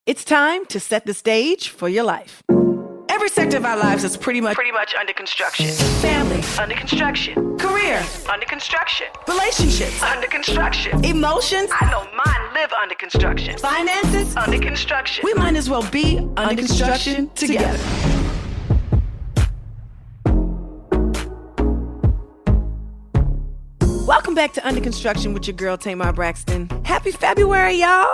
It's time to set the stage for your life. Every sector of our lives is pretty much under construction. Family, under construction. Career, under construction. Relationships, under construction. Emotions, I know mine live under construction. Finances, under construction. We might as well be under construction together. Welcome back to Under Construction with your girl, Tamar Braxton. Happy February, y'all.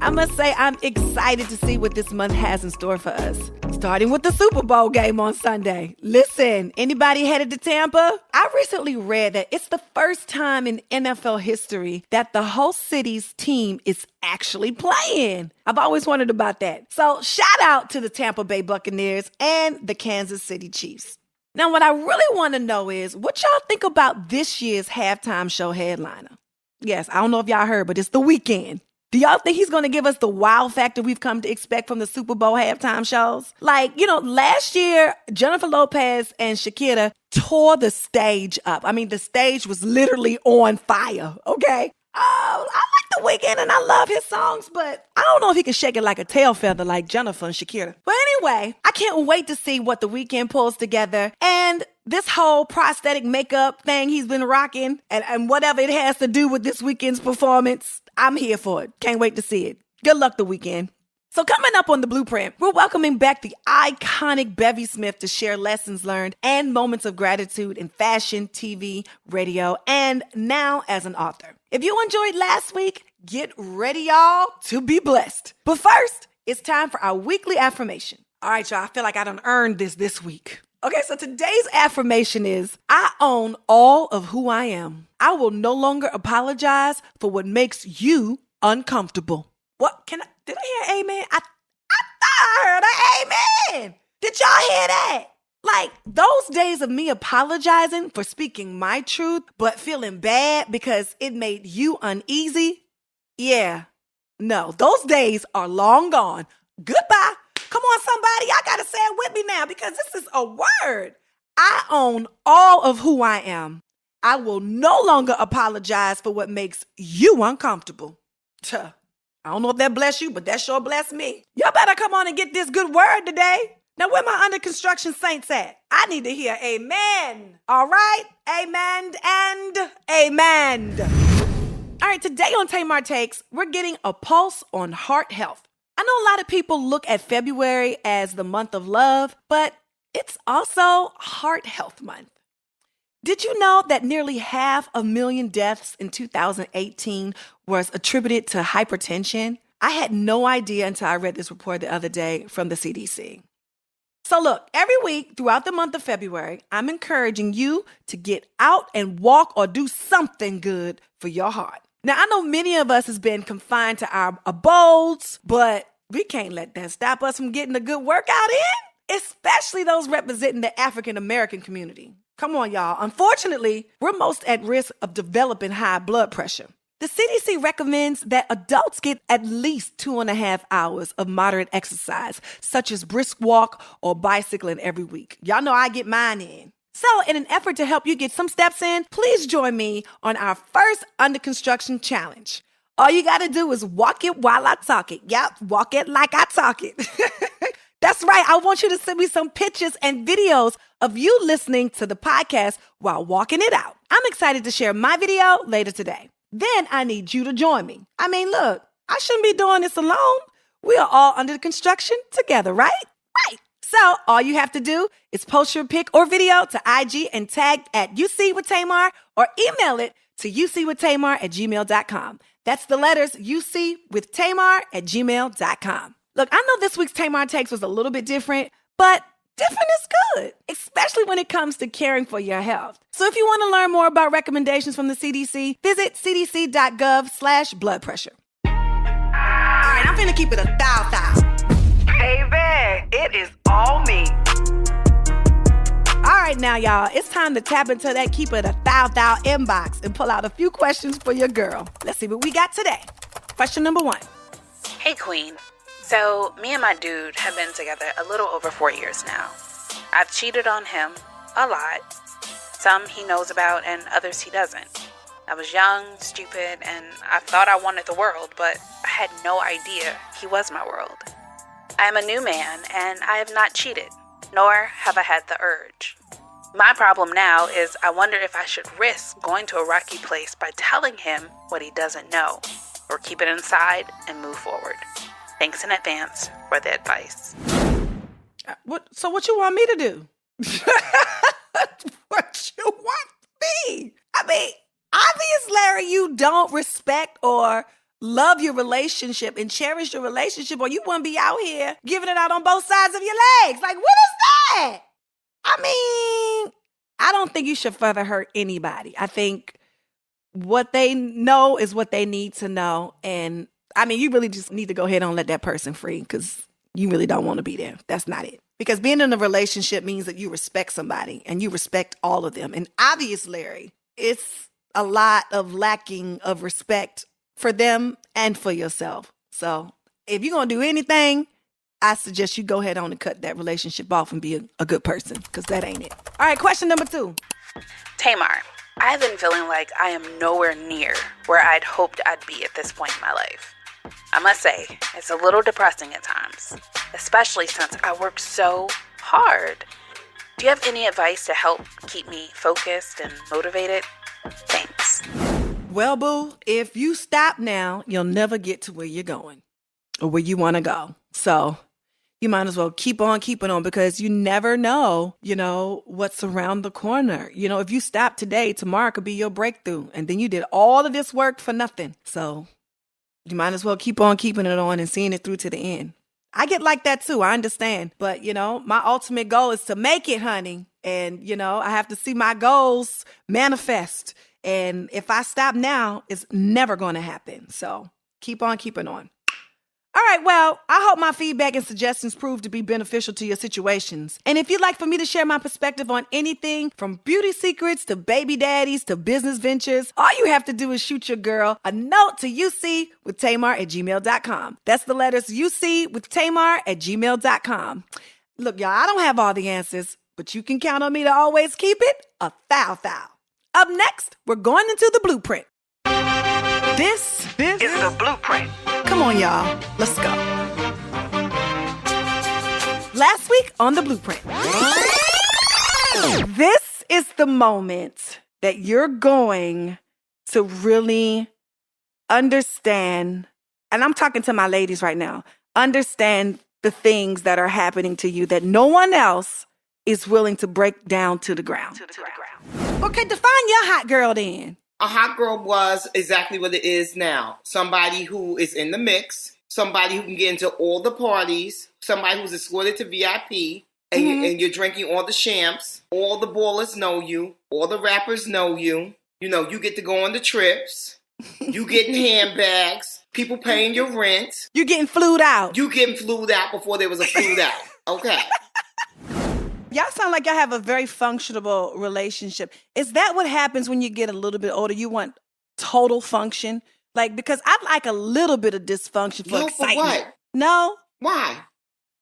I must say I'm excited to see what this month has in store for us. Starting with the Super Bowl game on Sunday. Listen, anybody headed to Tampa? I recently read that it's the first time in NFL history that the host city's team is actually playing. I've always wondered about that. So shout out to the Tampa Bay Buccaneers and the Kansas City Chiefs. Now, what I really want to know is what y'all think about this year's halftime show headliner. Yes, I don't know if y'all heard, but it's The Weeknd. Do y'all think he's going to give us the wow factor we've come to expect from the Super Bowl halftime shows? Last year, Jennifer Lopez and Shakira tore the stage up. I mean, the stage was literally on fire, okay? I like The Weeknd and I love his songs, but I don't know if he can shake it like a tail feather like Jennifer and Shakira. But anyway, I can't wait to see what The Weeknd pulls together and this whole prosthetic makeup thing he's been rocking and whatever it has to do with this weekend's performance. I'm here for it. Can't wait to see it. Good luck, The Weeknd. So coming up on The Blueprint, we're welcoming back the iconic Bevy Smith to share lessons learned and moments of gratitude in fashion, TV, radio, and now as an author. If you enjoyed last week, get ready, y'all, to be blessed. But first, it's time for our weekly affirmation. All right, y'all, I feel like I done earned this week. Okay, so today's affirmation is, I own all of who I am. I will no longer apologize for what makes you uncomfortable. Did I hear amen? I thought I heard an amen. Did y'all hear that? Like, those days of me apologizing for speaking my truth, but feeling bad because it made you uneasy. Yeah, no, those days are long gone. Goodbye. Come on, somebody. I got to say it with me now because this is a word. I own all of who I am. I will no longer apologize for what makes you uncomfortable. Tuh. I don't know if that bless you, but that sure bless me. Y'all better come on and get this good word today. Now, where my under construction saints at? I need to hear amen. All right? Amen and amen. All right, today on Tamar Takes, we're getting a pulse on heart health. I know a lot of people look at February as the month of love, but it's also Heart Health Month. Did you know that nearly 500,000 deaths in 2018 was attributed to hypertension? I had no idea until I read this report the other day from the CDC. So look, every week throughout the month of February, I'm encouraging you to get out and walk or do something good for your heart. Now, I know many of us has been confined to our abodes, but we can't let that stop us from getting a good workout in, especially those representing the African American community. Come on, y'all. Unfortunately, we're most at risk of developing high blood pressure. The CDC recommends that adults get at least 2.5 hours of moderate exercise, such as brisk walk or bicycling every week. Y'all know I get mine in. So in an effort to help you get some steps in, please join me on our first Under Construction Challenge. All you got to do is walk it while I talk it. Yep, walk it like I talk it. That's right. I want you to send me some pictures and videos of you listening to the podcast while walking it out. I'm excited to share my video later today. Then I need you to join me. I mean, look, I shouldn't be doing this alone. We are all under construction together, right? Right. So all you have to do is post your pic or video to IG and tag at ucwithtamar or email it to ucwithtamar@gmail.com. That's the letters ucwithtamar@gmail.com. Look, I know this week's Tamar Takes was a little bit different, but different is good, especially when it comes to caring for your health. So if you want to learn more about recommendations from the CDC, visit cdc.gov/blood pressure. All right, I'm finna keep it a thou. Baby, it is all me. All right, now, y'all, it's time to tap into that Keep It a Thou inbox and pull out a few questions for your girl. Let's see what we got today. Question number 1. Hey, Queen. So, me and my dude have been together a little over 4 years now. I've cheated on him a lot. Some he knows about and others he doesn't. I was young, stupid, and I thought I wanted the world, but I had no idea he was my world. I am a new man, and I have not cheated, nor have I had the urge. My problem now is I wonder if I should risk going to a rocky place by telling him what he doesn't know, or keep it inside and move forward. Thanks in advance for the advice. So what you want me to do? What you want me? I mean, obviously, Larry, you don't respect or love your relationship and cherish your relationship, or you wouldn't be out here giving it out on both sides of your legs. Like, what is that? I mean, I don't think you should further hurt anybody. I think what they know is what they need to know. And I mean, you really just need to go ahead and let that person free, because you really don't want to be there. That's not it. Because being in a relationship means that you respect somebody and you respect all of them. And obviously, Larry, it's a lot of lacking of respect for them and for yourself. So if you're going to do anything, I suggest you go ahead on and cut that relationship off and be a good person, because that ain't it. All right, question number 2. Tamar, I have been feeling like I am nowhere near where I'd hoped I'd be at this point in my life. I must say, it's a little depressing at times, especially since I work so hard. Do you have any advice to help keep me focused and motivated? Thanks. Well, boo, if you stop now, you'll never get to where you're going or where you want to go. So you might as well keep on keeping on, because you never know, what's around the corner. If you stop today, tomorrow could be your breakthrough. And then you did all of this work for nothing. So you might as well keep on keeping it on and seeing it through to the end. I get like that too. I understand. But, my ultimate goal is to make it, honey. And, I have to see my goals manifest. And if I stop now, it's never going to happen. So keep on keeping on. All right, well, I hope my feedback and suggestions prove to be beneficial to your situations. And if you'd like for me to share my perspective on anything from beauty secrets to baby daddies to business ventures, all you have to do is shoot your girl a note to ucwithtamar@gmail.com. That's the letters ucwithtamar@gmail.com. Look, y'all, I don't have all the answers, but you can count on me to always keep it a thou. Up next, we're going into the blueprint. This is the blueprint. Come on, y'all. Let's go. Last week on the blueprint. This is the moment that you're going to really understand, and I'm talking to my ladies right now, understand the things that are happening to you that no one else is willing to break down to the ground. Okay, define your hot girl then. A hot girl was exactly what it is now. Somebody who is in the mix, somebody who can get into all the parties, somebody who's escorted to VIP, and you're drinking all the champs. All the ballers know you. All the rappers know you. You get to go on the trips. You getting handbags. People paying your rent. You getting flued out. You getting flued out before there was a flued out. Okay. Y'all sound like y'all have a very functional relationship. Is that what happens when you get a little bit older? You want total function? Because I like a little bit of dysfunction for excitement. For what? No. Why?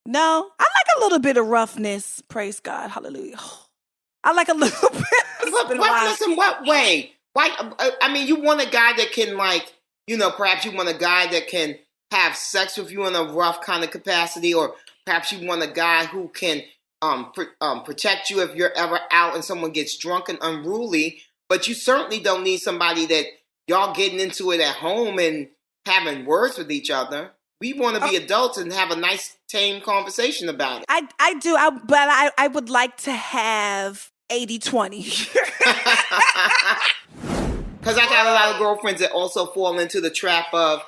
No. I like a little bit of roughness. Praise God. Hallelujah. I like a little bit. Roughness in what way? Why? I mean, you want a guy that can perhaps you want a guy that can have sex with you in a rough kind of capacity, or perhaps you want a guy who can protect you if you're ever out and someone gets drunk and unruly. But you certainly don't need somebody that y'all getting into it at home and having words with each other. We want to be adults and have a nice, tame conversation about it. I do, but I would like to have 80-20. Because I got a lot of girlfriends that also fall into the trap of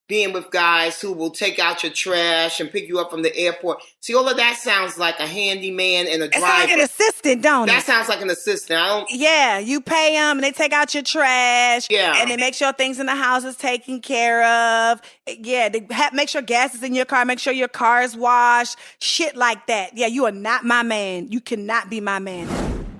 being with guys who will take out your trash and pick you up from the airport. See, all of that sounds like a handyman and a driver. It's like an assistant, don't it? That sounds like an assistant. Yeah, you pay them and they take out your trash. Yeah. And they make sure things in the house is taken care of. Yeah, they make sure gas is in your car. Make sure your car is washed. Shit like that. Yeah, you are not my man. You cannot be my man.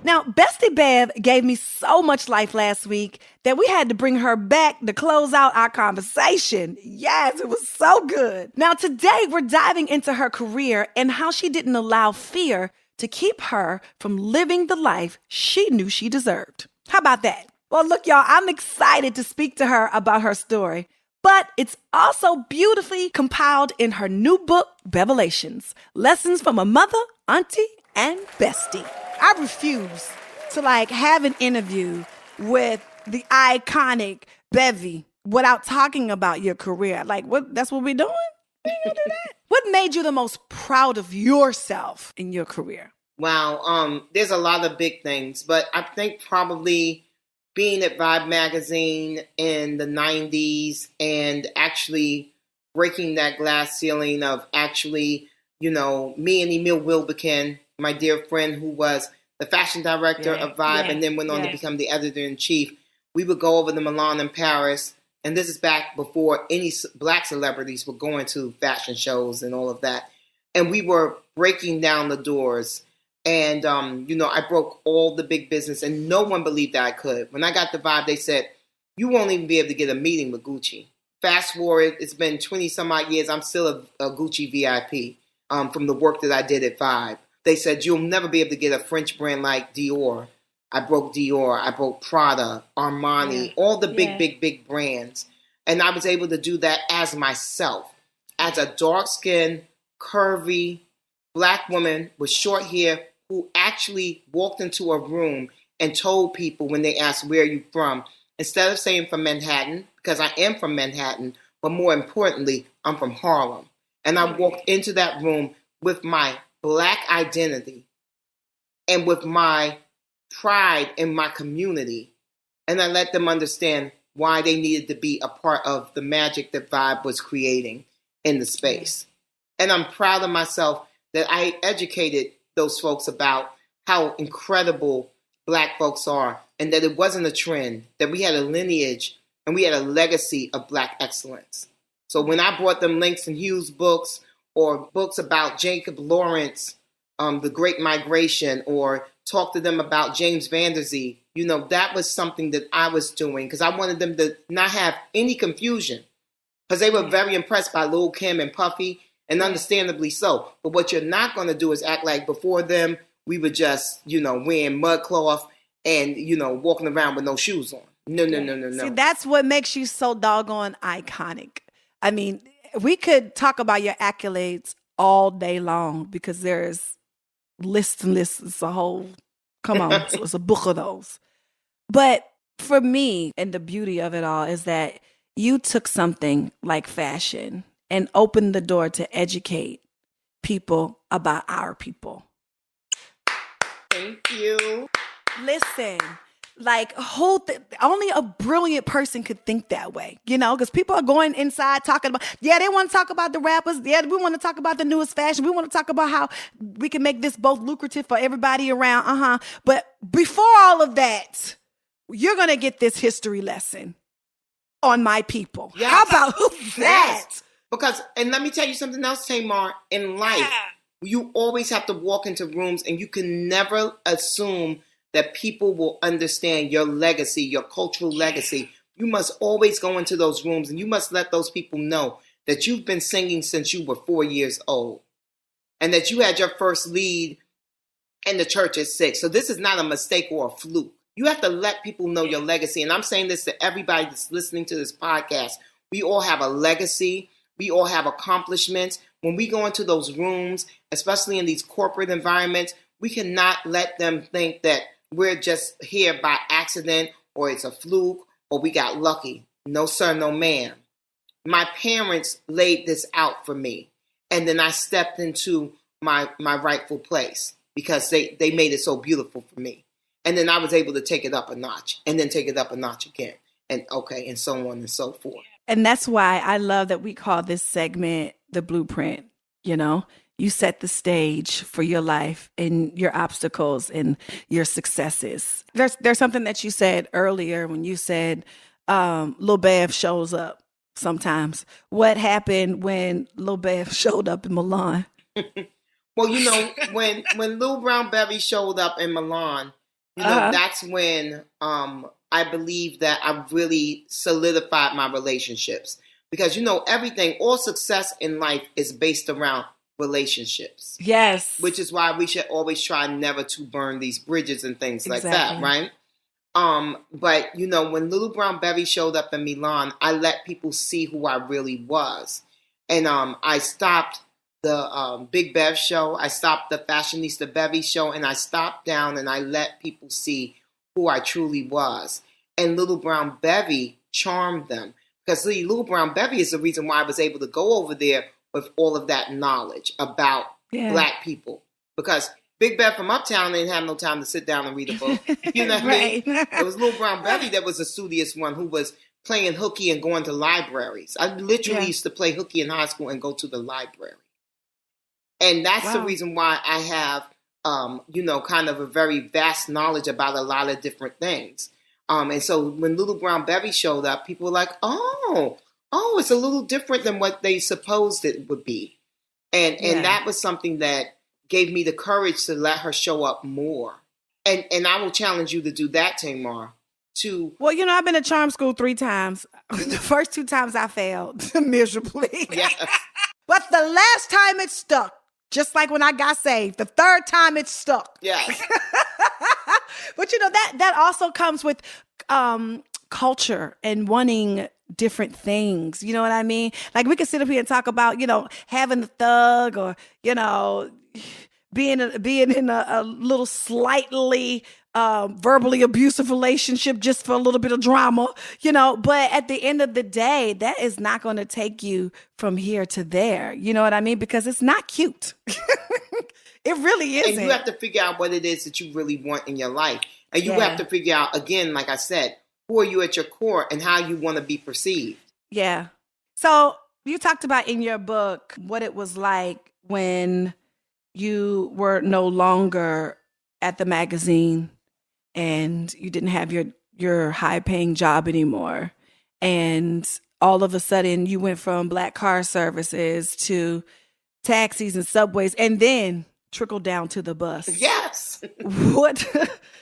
Now, Bestie Bev gave me so much life last week that we had to bring her back to close out our conversation. Yes, it was so good. Now, today we're diving into her career and how she didn't allow fear to keep her from living the life she knew she deserved. How about that? Well, look, y'all, I'm excited to speak to her about her story. But it's also beautifully compiled in her new book, Bevelations, Lessons from a Mother, Auntie, and Bestie. I refuse to have an interview with the iconic Bevy without talking about your career. That's what we're doing? We ain't gonna do that. What made you the most proud of yourself in your career? Wow, there's a lot of big things, but I think probably being at Vibe magazine in the 90s and actually breaking that glass ceiling of actually, me and Emil Wilbekin, my dear friend who was the fashion director of Vibe and then went on to become the editor-in-chief, we would go over to Milan and Paris, and this is back before any black celebrities were going to fashion shows and all of that. And we were breaking down the doors. And, I broke all the big business and no one believed that I could. When I got the Vibe, they said, you won't even be able to get a meeting with Gucci. Fast forward, it's been 20 some odd years. I'm still a Gucci VIP from the work that I did at Vibe. They said, you'll never be able to get a French brand like Dior. I broke Dior. I broke Prada, Armani, all the big brands. And I was able to do that as myself, as a dark-skinned, curvy, Black woman with short hair who actually walked into a room and told people when they asked, where are you from? Instead of saying from Manhattan, because I am from Manhattan, but more importantly, I'm from Harlem. And I walked into that room with my Black identity and with my pride in my community. And I let them understand why they needed to be a part of the magic that Vibe was creating in the space. And I'm proud of myself that I educated those folks about how incredible Black folks are and that it wasn't a trend, that we had a lineage and we had a legacy of Black excellence. So when I brought them Langston Hughes books or books about Jacob Lawrence, The Great Migration, or talk to them about James Van Der Zee, that was something that I was doing because I wanted them to not have any confusion because they were very impressed by Lil' Kim and Puffy. And understandably so. But what you're not going to do is act like before them, we were just, wearing mud cloth and, walking around with no shoes on. No. See, that's what makes you so doggone iconic. I mean, we could talk about your accolades all day long because there's lists and lists. It's a whole, come on, so it's a book of those. But for me, and the beauty of it all is that you took something like fashion and open the door to educate people about our people. Thank you. Listen, only a brilliant person could think that way, because people are going inside talking about, they want to talk about the rappers. Yeah, we want to talk about the newest fashion. We want to talk about how we can make this both lucrative for everybody around. But before all of that, you're going to get this history lesson on my people. Yes. How about that? Yes. Because, and let me tell you something else, Tamar, in life, you always have to walk into rooms and you can never assume that people will understand your legacy, your cultural legacy. You must always go into those rooms and you must let those people know that you've been singing since you were 4 years old and that you had your first lead in the church at 6. So this is not a mistake or a fluke. You have to let people know your legacy. And I'm saying this to everybody that's listening to this podcast. We all have a legacy. We all have accomplishments. When we go into those rooms, especially in these corporate environments, we cannot let them think that we're just here by accident or it's a fluke or we got lucky. No, sir, no, ma'am. My parents laid this out for me. And then I stepped into my rightful place because they made it so beautiful for me. And then I was able to take it up a notch and then take it up a notch again. And and so on and so forth. And that's why I love that we call this segment the blueprint. You set the stage for your life and your obstacles and your successes. There's something that you said earlier when you said Lil Bev shows up sometimes. What happened when Lil Bev showed up in Milan? Well, when Lil Brown Bevy showed up in Milan, that's when I believe that I really solidified my relationships. Because, everything, all success in life is based around relationships. Yes. Which is why we should always try never to burn these bridges and things like that, right? But when Little Brown Bevy showed up in Milan, I let people see who I really was. And I stopped the Big Bev show. I stopped the Fashionista Bevy show, and I stopped down and I let people see who I truly was. And Little Brown Bevy charmed them. Because Little Brown Bevy is the reason why I was able to go over there with all of that knowledge about Black people. Because Big Bev from Uptown didn't have no time to sit down and read a book. You know what I mean? It was Little Brown Bevy that was the studious one who was playing hooky and going to libraries. I literally used to play hooky in high school and go to the library. And that's the reason why I have, kind of a very vast knowledge about a lot of different things. And so when Little Brown Bevy showed up, people were like, oh, it's a little different than what they supposed it would be. And that was something that gave me the courage to let her show up more. And I will challenge you to do that, Tamar. Well, I've been to charm school 3 times. The first 2 times I failed miserably. Yes. But the last time it stuck. Just like when I got saved. The 3rd time it stuck. Yes. But that also comes with culture and wanting different things. You know what I mean? Like we could sit up here and talk about, having a thug or, being in a little slightly verbally abusive relationship just for a little bit of drama, but at the end of the day, that is not going to take you from here to there. You know what I mean? Because it's not cute. It really isn't. And you have to figure out what it is that you really want in your life. And you have to figure out, again, like I said, who are you at your core and how you want to be perceived. Yeah. So you talked about in your book what it was like when you were no longer at the magazine and you didn't have your high-paying job anymore. And all of a sudden you went from Black car services to taxis and subways and then trickled down to the bus. Yes. What?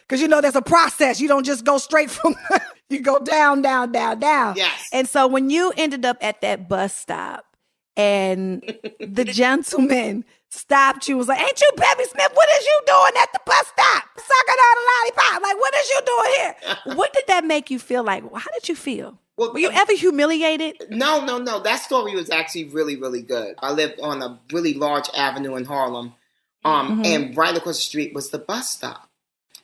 Because there's a process. You don't just go straight from, you go down, down, down, down. Yes. And so when you ended up at that bus stop and the gentleman stopped you, was like, ain't you Bevy Smith? What is you doing at the bus stop? Sucking on a lollipop. Like, what is you doing here? What did that make you feel like? How did you feel? Were you ever humiliated? No. That story was actually really, really good. I lived on a really large avenue in Harlem. And right across the street was the bus stop.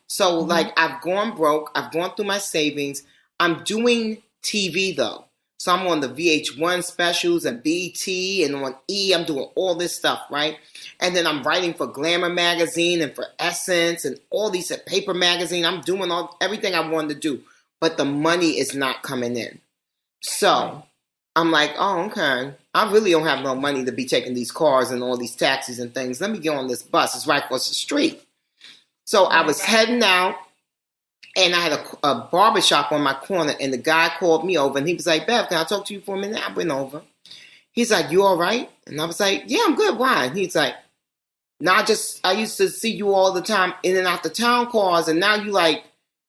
So like I've gone broke. I've gone through my savings. I'm doing TV though. So I'm on the VH1 specials and BT and on E. I'm doing all this stuff, right? And then I'm writing for Glamour magazine and for Essence and all these Paper magazine. I'm doing everything I wanted to do, but the money is not coming in. So I'm like, oh, okay. I really don't have no money to be taking these cars and all these taxis and things. Let me get on this bus. It's right across the street. So I was heading out. And I had a barbershop on my corner, and the guy called me over, and he was like, Bev, can I talk to you for a minute? I went over. He's like, you all right? And I was like, yeah, I'm good. Why? And he's like, I used to see you all the time in and out the town cars, and now I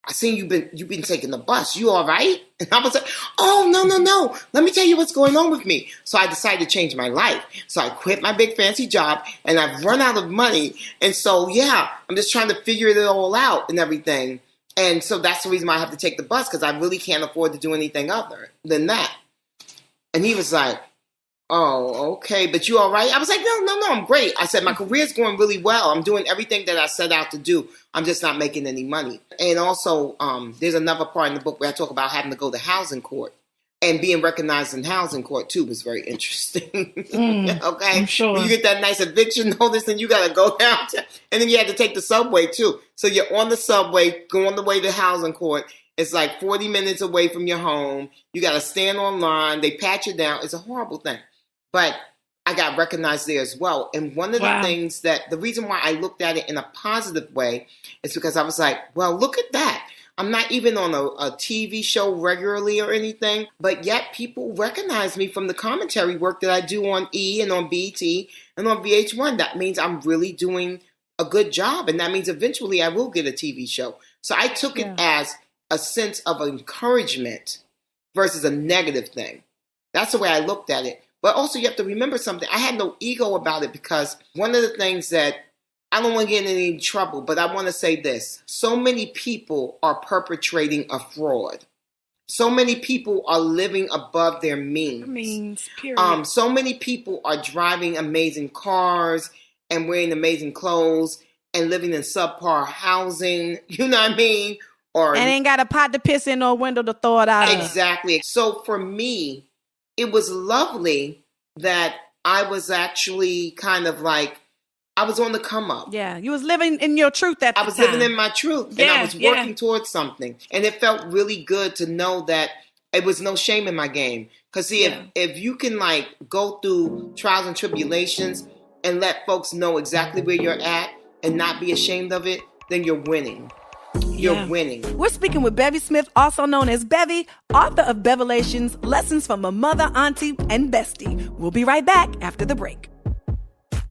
seen you've been taking the bus. You all right? And I was like, oh, no. Let me tell you what's going on with me. So I decided to change my life. So I quit my big fancy job, and I've run out of money. And so, I'm just trying to figure it all out and everything. And so that's the reason why I have to take the bus, because I really can't afford to do anything other than that. And he was like, oh, okay, but you all right? I was like, no, I'm great. I said, my career's going really well. I'm doing everything that I set out to do. I'm just not making any money. And also, there's another part in the book where I talk about having to go to housing court. And being recognized in housing court, too, was very interesting. Okay? I'm sure. When you get that nice eviction notice, and you got to go down. And then you had to take the subway, too. So you're on the subway, going the way to housing court. It's like 40 minutes away from your home. You got to stand online. They pat you down. It's a horrible thing. But I got recognized there as well. And one of the things the reason why I looked at it in a positive way is because I was like, well, look at that. I'm not even on a TV show regularly or anything, but yet people recognize me from the commentary work that I do on E and on BT and on VH1. That means I'm really doing a good job, and that means eventually I will get a TV show. So I took it as a sense of encouragement versus a negative thing. That's the way I looked at it. But also you have to remember something. I had no ego about it, because one of the things that I don't want to get in any trouble, but I want to say this. So many people are perpetrating a fraud. So many people are living above their means. Period. So many people are driving amazing cars and wearing amazing clothes and living in subpar housing. You know what I mean? Or and ain't got a pot to piss in or a window to throw it out of. Exactly. So for me, it was lovely that I was actually kind of like, I was on the come up. Yeah, you was living in your truth at the time. I was living in my truth, and I was working towards something. And it felt really good to know that it was no shame in my game. Because see, if you can like go through trials and tribulations and let folks know exactly where you're at and not be ashamed of it, then you're winning. You're winning. We're speaking with Bevy Smith, also known as Bevy, author of Bevelations, Lessons from a Mother, Auntie, and Bestie. We'll be right back after the break.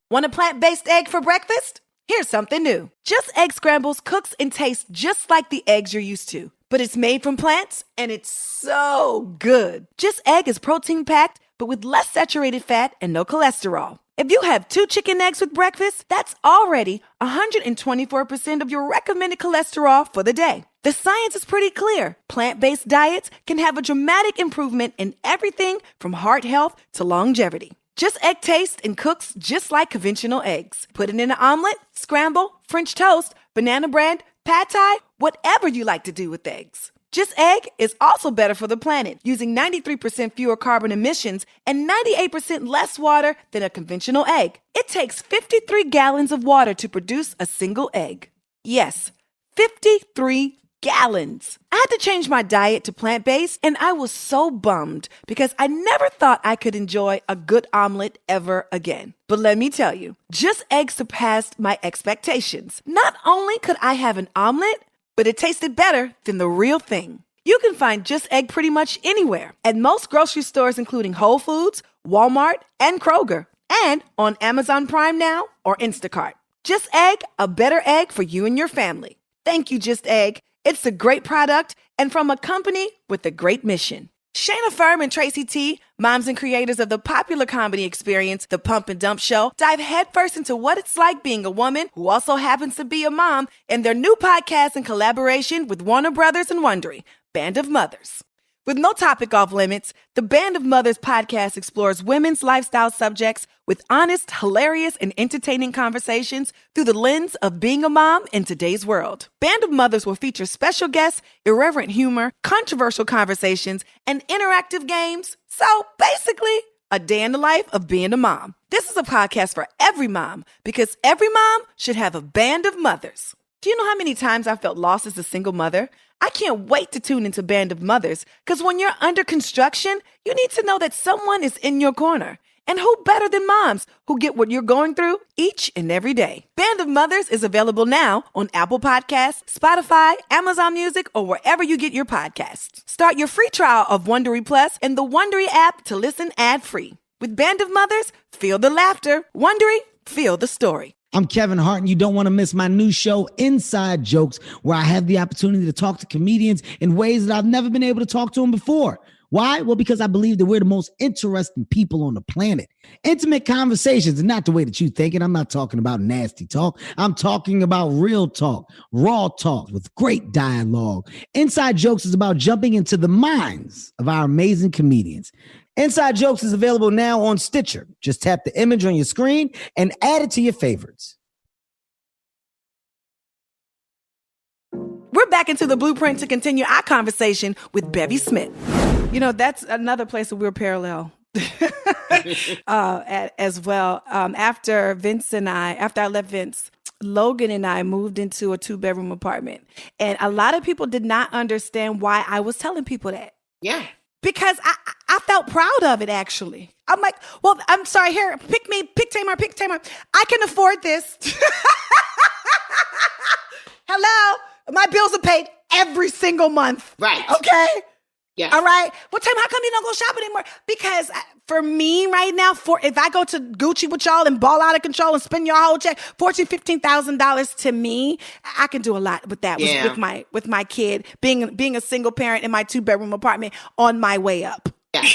Want a plant-based egg for breakfast? Here's something new. Just Egg Scrambles cooks and tastes just like the eggs you're used to, but it's made from plants and it's so good. Just Egg is protein-packed, but with less saturated fat and no cholesterol. If you have 2 chicken eggs with breakfast, that's already 124% of your recommended cholesterol for the day. The science is pretty clear. Plant-based diets can have a dramatic improvement in everything from heart health to longevity. Just Egg tastes and cooks just like conventional eggs. Put it in an omelet, scramble, French toast, banana bread, pad thai, whatever you like to do with eggs. Just Egg is also better for the planet, using 93% fewer carbon emissions and 98% less water than a conventional egg. It takes 53 gallons of water to produce a single egg. Yes, 53 gallons. I had to change my diet to plant-based, and I was so bummed because I never thought I could enjoy a good omelet ever again. But let me tell you, Just Egg surpassed my expectations. Not only could I have an omelet, but it tasted better than the real thing. You can find Just Egg pretty much anywhere, at most grocery stores including Whole Foods, Walmart, and Kroger, and on Amazon Prime Now or Instacart. Just Egg, a better egg for you and your family. Thank you, Just Egg. It's a great product and from a company with a great mission. Shayna Firm and Tracy T, moms and creators of the popular comedy experience, The Pump and Dump Show, dive headfirst into what it's like being a woman who also happens to be a mom in their new podcast in collaboration with Warner Brothers and Wondery, Band of Mothers. With no topic off limits, the Band of Mothers podcast explores women's lifestyle subjects with honest, hilarious, and entertaining conversations through the lens of being a mom in today's world. Band of Mothers will feature special guests, irreverent humor, controversial conversations, and interactive games. So basically, a day in the life of being a mom. This is a podcast for every mom because every mom should have a band of mothers. Do you know how many times I felt lost as a single mother? I can't wait to tune into Band of Mothers because when you're under construction, you need to know that someone is in your corner. And who better than moms who get what you're going through each and every day? Band of Mothers is available now on Apple Podcasts, Spotify, Amazon Music, or wherever you get your podcasts. Start your free trial of Wondery Plus and the Wondery app to listen ad-free. With Band of Mothers, feel the laughter. Wondery, feel the story. I'm Kevin Hart, and you don't want to miss my new show, Inside Jokes, where I have the opportunity to talk to comedians in ways that I've never been able to talk to them before. Why? Well, because I believe that we're the most interesting people on the planet. Intimate conversations, and not the way that you think it. I'm not talking about nasty talk. I'm talking about real talk, raw talk with great dialogue. Inside Jokes is about jumping into the minds of our amazing comedians. Inside Jokes is available now on Stitcher. Just tap the image on your screen and add it to your favorites. We're back into the blueprint to continue our conversation with Bevy Smith. You know, that's another place that we're parallel as well. After I left Vince, Logan and I moved into a 2-bedroom apartment. And a lot of people did not understand why I was telling people that. Yeah. Because I felt proud of it, actually. I'm like, well, I'm sorry, here, pick me, pick Tamar. I can afford this. Hello? My bills are paid every single month. Right. Okay? Yeah. All right? Well, Tam, how come you don't go shopping anymore? Because for me right now, if I go to Gucci with y'all and ball out of control and spend your whole check, $14,000, $15,000 to me, I can do a lot with that with my kid, being a single parent in my 2-bedroom apartment on my way up. Yeah.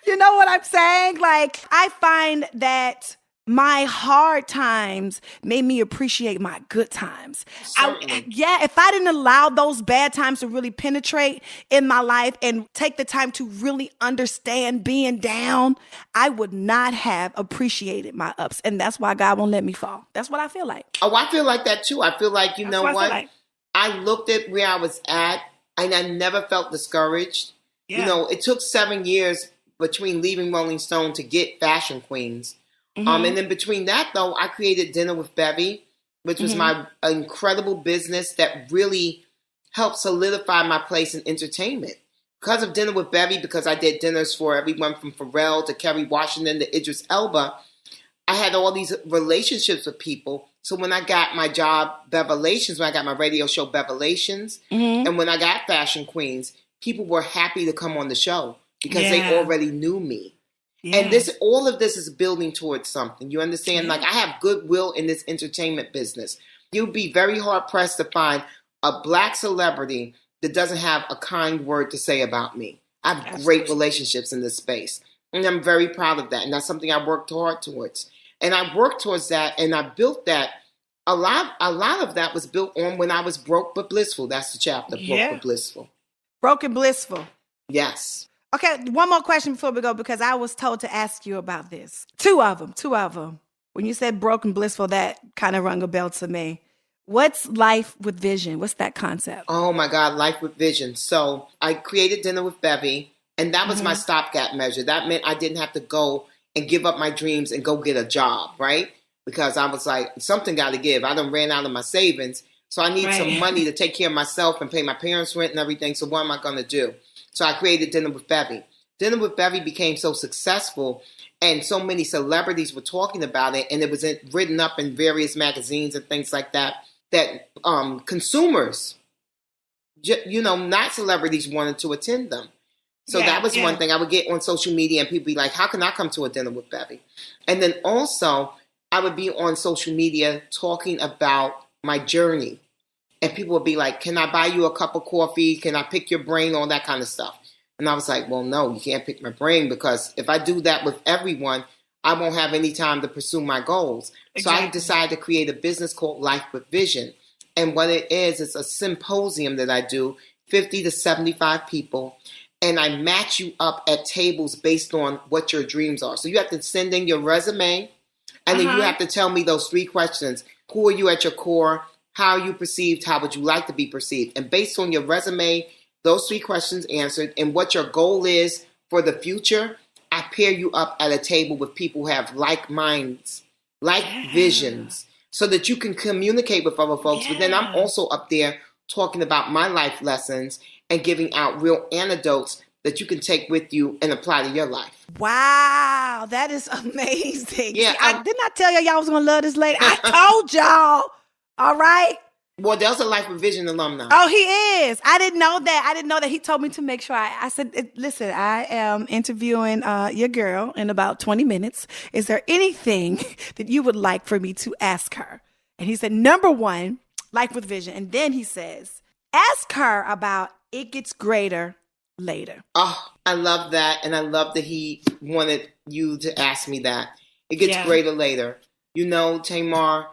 You know what I'm saying? Like, I find that my hard times made me appreciate my good times. Certainly. If I didn't allow those bad times to really penetrate in my life and take the time to really understand being down, I would not have appreciated my ups. And that's why God won't let me fall. That's what I feel like. Oh, I feel like that too. I feel like, you That's know what I what? feel like. I looked at where I was at and I never felt discouraged. Yeah. You know, it took 7 years between leaving Rolling Stone to get Fashion Queens. And then between that, though, I created Dinner with Bevy, which was my incredible business that really helped solidify my place in entertainment. Because of Dinner with Bevy, because I did dinners for everyone from Pharrell to Kerry Washington to Idris Elba, I had all these relationships with people. So when I got my job, Bevelations, when I got my radio show, Bevelations, and when I got Fashion Queens, people were happy to come on the show because they already knew me. Yeah. And all of this is building towards something. You understand? Like, I have goodwill in this entertainment business. You'll be very hard pressed to find a black celebrity that doesn't have a kind word to say about me. I have great relationships in this space. And I'm very proud of that. And that's something I worked hard towards. And I worked towards that and I built that. A lot of that was built on when I was broke but blissful. That's the chapter, broke but blissful. Broken blissful. Yes. Okay, one more question before we go, because I was told to ask you about this. Two of them. When you said broken blissful, that kind of rung a bell to me. What's life with vision? What's that concept? Oh my God, life with vision. So I created Dinner with Bevy, and that was my stopgap measure. That meant I didn't have to go and give up my dreams and go get a job, right? Because I was like, something got to give. I done ran out of my savings, so I need some money to take care of myself and pay my parents' rent and everything. So what am I going to do? So I created Dinner with Bevy. Dinner with Bevy became so successful and so many celebrities were talking about it, and it was written up in various magazines and things like that, that consumers, not celebrities, wanted to attend them. So that was one thing. I would get on social media and people be like, how can I come to a Dinner with Bevy? And then also I would be on social media talking about my journey. And people would be like, can I buy you a cup of coffee? Can I pick your brain? All that kind of stuff. And I was like, well, no, you can't pick my brain, because if I do that with everyone, I won't have any time to pursue my goals. Exactly. So I decided to create a business called Life with Vision. And what it is, it's a symposium that I do, 50 to 75 people. And I match you up at tables based on what your dreams are. So you have to send in your resume, and then you have to tell me those 3 questions. Who are you at your core? How are you perceived? How would you like to be perceived? And based on your resume, those 3 questions answered, and what your goal is for the future, I pair you up at a table with people who have like minds, like visions, so that you can communicate with other folks. But then I'm also up there talking about my life lessons and giving out real anecdotes that you can take with you and apply to your life. Wow, that is amazing. Yeah, See, didn't I tell y'all was going to love this lady? I told y'all. All right. Well, there's a Life with Vision alumni. Oh, he is. I didn't know that. He told me to make sure. I said, listen, I am interviewing your girl in about 20 minutes. Is there anything that you would like for me to ask her? And he said, number 1, Life with Vision. And then he says, ask her about it gets greater later. Oh, I love that. And I love that he wanted you to ask me that. It gets greater later. You know, Tamar,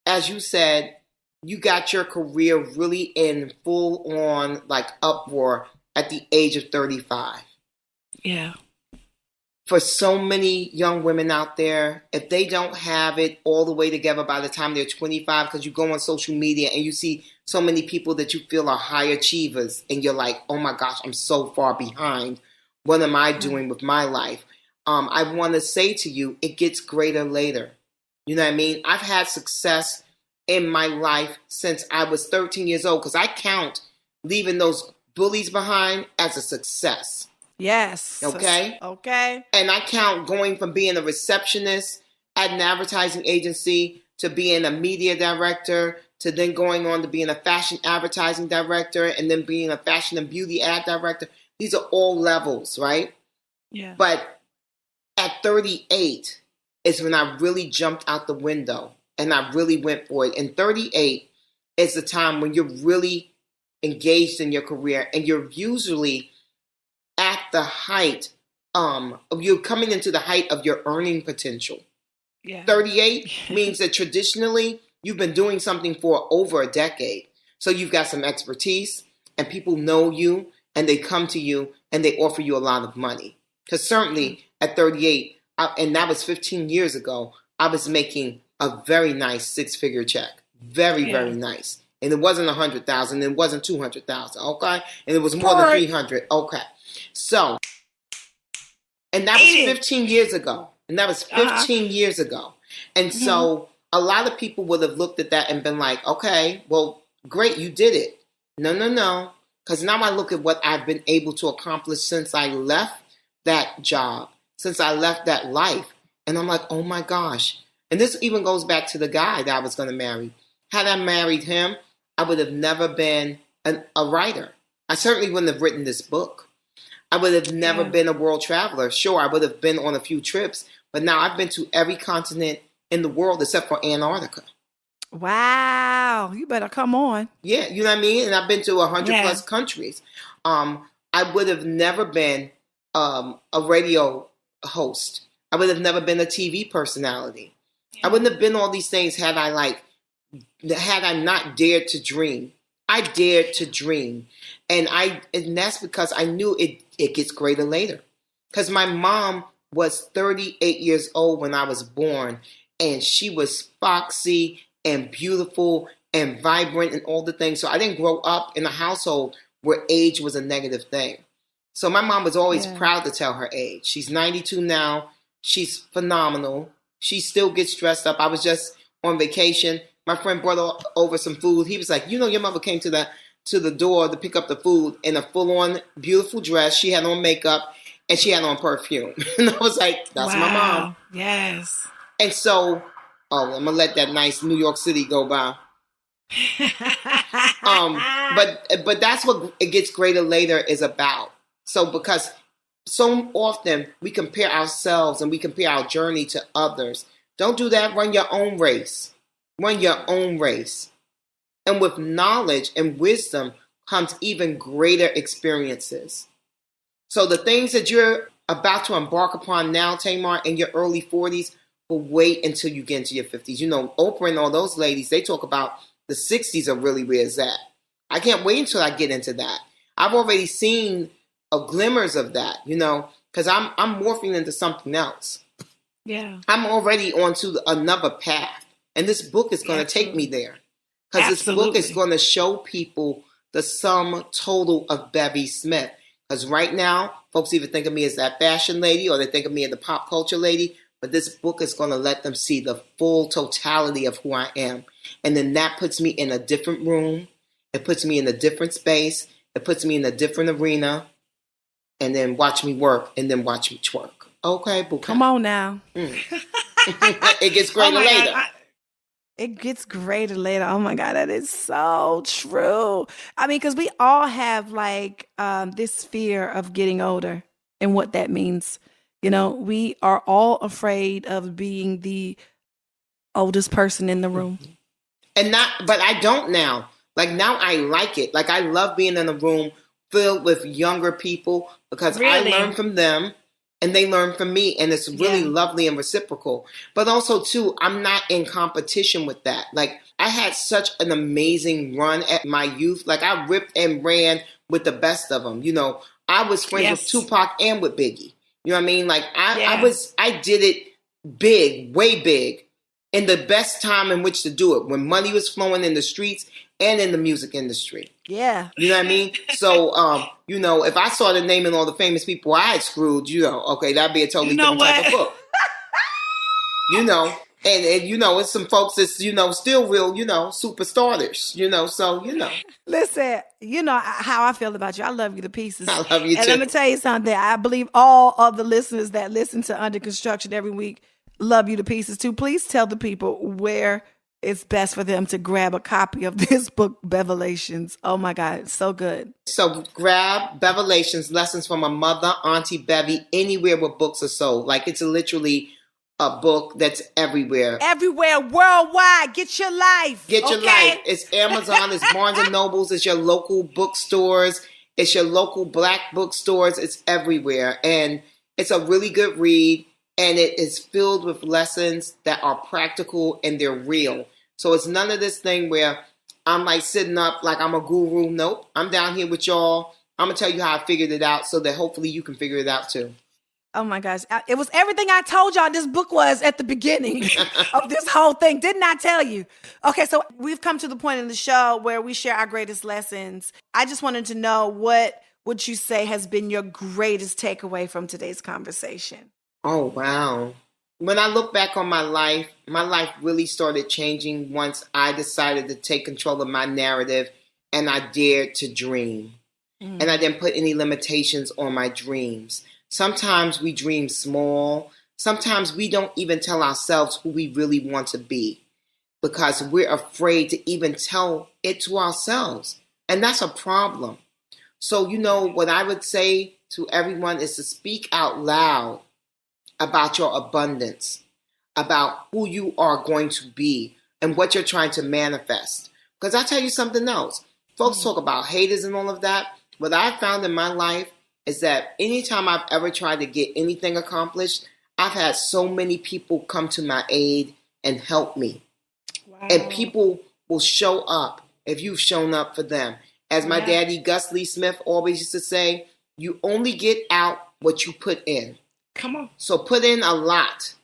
as you said, you got your career really in full on like uproar at the age of 35. Yeah. For so many young women out there, if they don't have it all the way together by the time they're 25, because you go on social media and you see so many people that you feel are high achievers and you're like, oh my gosh, I'm so far behind. What am I doing with my life? I want to say to you, it gets greater later. You know what I mean? I've had success in my life since I was 13 years old, because I count leaving those bullies behind as a success. Yes. Okay? Okay. And I count going from being a receptionist at an advertising agency to being a media director to then going on to being a fashion advertising director and then being a fashion and beauty ad director. These are all levels, right? Yeah. But at 38 is when I really jumped out the window and I really went for it. And 38 is the time when you're really engaged in your career and you're usually at the height, you're coming into the height of your earning potential. Yeah. 38 means that traditionally you've been doing something for over a decade. So you've got some expertise and people know you and they come to you and they offer you a lot of money. Because certainly at 38, and that was 15 years ago, I was making a very nice 6-figure check. Very, very nice. And it wasn't 100,000, it wasn't 200,000, okay? And it was more than 300, okay. So, and that was 15 years ago. And that was 15 years ago. And so a lot of people would have looked at that and been like, okay, well, great, you did it. No. Because now I look at what I've been able to accomplish since I left that job, since I left that life. And I'm like, oh my gosh. And this even goes back to the guy that I was going to marry. Had I married him, I would have never been a writer. I certainly wouldn't have written this book. I would have never been a world traveler. Sure, I would have been on a few trips, but now I've been to every continent in the world except for Antarctica. Wow, you better come on. Yeah, you know what I mean? And I've been to 100 plus countries. I would have never been a radio host. I would have never been a TV personality. I wouldn't have been all these things had I not dared to dream. I dared to dream. And that's because I knew it gets greater later. Because my mom was 38 years old when I was born, and she was foxy and beautiful and vibrant and all the things. So I didn't grow up in a household where age was a negative thing. So my mom was always proud to tell her age. She's 92 now. She's phenomenal. She still gets dressed up. I was just on vacation. My friend brought over some food. He was like, you know, your mother came to the door to pick up the food in a full-on beautiful dress. She had on makeup and she had on perfume. And I was like, that's my mom. Yes. And so, I'm going to let that nice New York City go by. But that's what It Gets Greater Later is about. So because so often we compare ourselves and we compare our journey to others. Don't do that. Run your own race. Run your own race. And with knowledge and wisdom comes even greater experiences. So the things that you're about to embark upon now, Tamar, in your early 40s, will wait until you get into your 50s. You know, Oprah and all those ladies, they talk about the 60s are really where it's at. I can't wait until I get into that. I've already seen glimmers of that, you know, because I'm morphing into something else. Yeah. I'm already onto another path. And this book is going to take me there. Because this book is going to show people the sum total of Bevy Smith. Because right now, folks either think of me as that fashion lady or they think of me as the pop culture lady. But this book is going to let them see the full totality of who I am. And then that puts me in a different room. It puts me in a different space. It puts me in a different arena. And then watch me work and then watch me twerk. Okay, boo. Come on now. It gets greater later. It gets greater later. Oh my God, that is so true. I mean, because we all have like this fear of getting older and what that means. You know, we are all afraid of being the oldest person in the room. But I don't now. Like now I like it. Like I love being in a room filled with younger people because I learn from them and they learn from me. And it's really lovely and reciprocal. But also too, I'm not in competition with that. Like I had such an amazing run at my youth. Like I ripped and ran with the best of them. You know, I was friends with Tupac and with Biggie. You know what I mean? Like I did it big, way big, in the best time in which to do it, when money was flowing in the streets and in the music industry. Yeah. You know what I mean? So, you know, if I started naming all the famous people I had screwed, you know, okay, that'd be a totally different type of book. You know, and you know, it's some folks that's, you know, still real, you know, superstars, you know, so, you know. Listen, you know how I feel about you. I love you to pieces. I love you too. And let me tell you something. I believe all of the listeners that listen to Under Construction every week love you to pieces too. Please tell the people where it's best for them to grab a copy of this book, Bevelations. Oh my God, it's so good. So grab Bevelations, Lessons from a Mother, Auntie Bevy, anywhere where books are sold. Like it's literally a book that's everywhere. Everywhere, worldwide. Get your life. Get your life. It's Amazon, it's Barnes and Nobles, it's your local bookstores, it's your local Black bookstores, it's everywhere. And it's a really good read. And it is filled with lessons that are practical and they're real. So it's none of this thing where I'm like sitting up like I'm a guru. Nope. I'm down here with y'all. I'm going to tell you how I figured it out so that hopefully you can figure it out too. Oh my gosh. It was everything I told y'all this book was at the beginning of this whole thing. Didn't I tell you? Okay, so we've come to the point in the show where we share our greatest lessons. I just wanted to know, what would you say has been your greatest takeaway from today's conversation? Oh, wow. When I look back on my life really started changing once I decided to take control of my narrative and I dared to dream. And I didn't put any limitations on my dreams. Sometimes we dream small. Sometimes we don't even tell ourselves who we really want to be because we're afraid to even tell it to ourselves. And that's a problem. So, what I would say to everyone is to speak out loud about your abundance, about who you are going to be and what you're trying to manifest. Because I'll tell you something else. Folks talk about haters and all of that. What I found in my life is that anytime I've ever tried to get anything accomplished, I've had so many people come to my aid and help me. Wow. And people will show up if you've shown up for them. As my daddy, Gus Lee Smith, always used to say, you only get out what you put in. Come on. So put in a lot.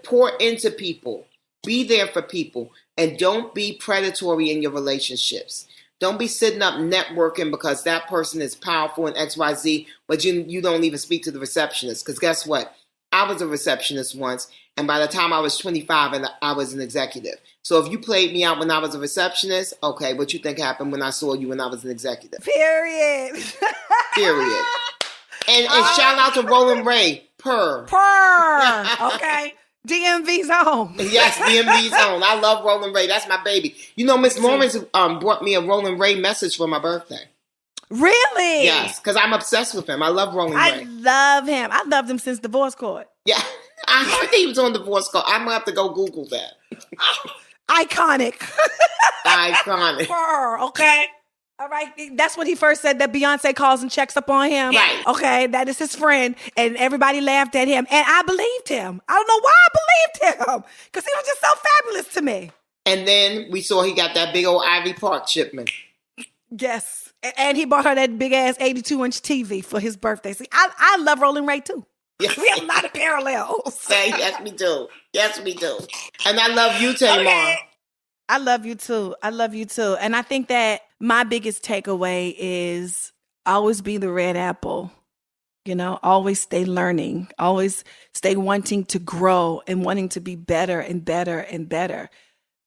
Pour into people. Be there for people. And don't be predatory in your relationships. Don't be sitting up networking because that person is powerful in XYZ, but you don't even speak to the receptionist. Because guess what? I was a receptionist once, and by the time I was 25, and I was an executive. So if you played me out when I was a receptionist, okay, what you think happened when I saw you when I was an executive? Period. Period. And shout out to Roland Ray. Purr. Okay. DMV's on. Yes, DMV's on. I love Roland Ray. That's my baby. Miss Lawrence brought me a Roland Ray message for my birthday. Really? Yes, because I'm obsessed with him. I love Roland Ray. I love him. I loved him since Divorce Court. Yeah, I heard he was on Divorce Court. I'm going to have to go Google that. Iconic. Iconic. Okay. All right. That's what he first said, that Beyonce calls and checks up on him. Right. Okay. That is his friend. And everybody laughed at him. And I believed him. I don't know why I believed him. Because he was just so fabulous to me. And then we saw he got that big old Ivy Park shipment. Yes. And he bought her that big ass 82-inch TV for his birthday. See, I love Roland Ray too. Yes. We have a lot of parallels. Yes, we do. Yes, we do. And I love you, Tamar. Okay. I love you too. I love you too. And I think that my biggest takeaway is always be the red apple. Always stay learning, always stay wanting to grow and wanting to be better and better and better.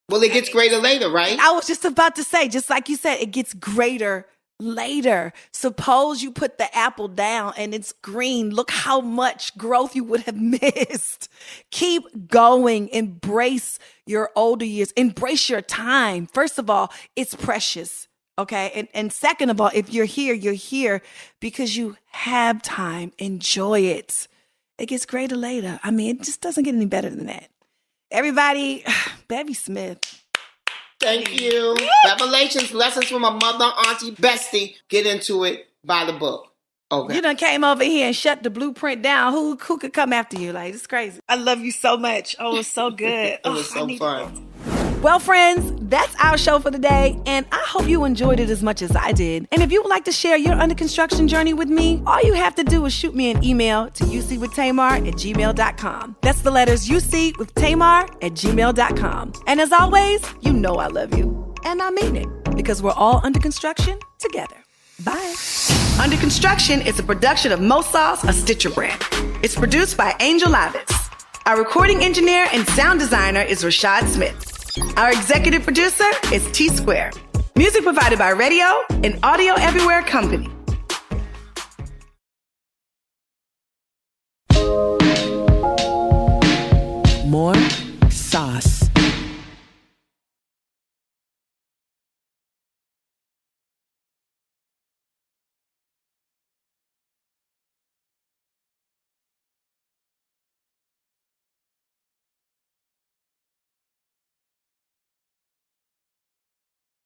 Well, it gets greater later, right? I was just about to say, just like you said, it gets greater later. Suppose you put the apple down and it's green. Look how much growth you would have missed. Keep going. Embrace your older years. Embrace your time. First of all, it's precious. Okay. And second of all, if you're here because you have time. Enjoy it. It gets greater later. I mean, it just doesn't get any better than that. Everybody, Bevy Smith. Thank you. Bevelations, lessons from a mother, auntie, bestie. Get into it. Buy the book. Okay. You done came over here and shut the blueprint down. Who could come after you? Like, it's crazy. I love you so much. Oh, it's so good. It was so fun. Well, friends, that's our show for today, and I hope you enjoyed it as much as I did. And if you would like to share your under construction journey with me, all you have to do is shoot me an email to ucwithtamar@gmail.com. That's the letters ucwithtamar@gmail.com. And as always, you know I love you, and I mean it, because we're all under construction together. Bye. Under Construction is a production of Mo Sauce, a Stitcher brand. It's produced by Angel Lavitz. Our recording engineer and sound designer is Rashad Smith. Our executive producer is T Square. Music provided by Radio and Audio Everywhere Company.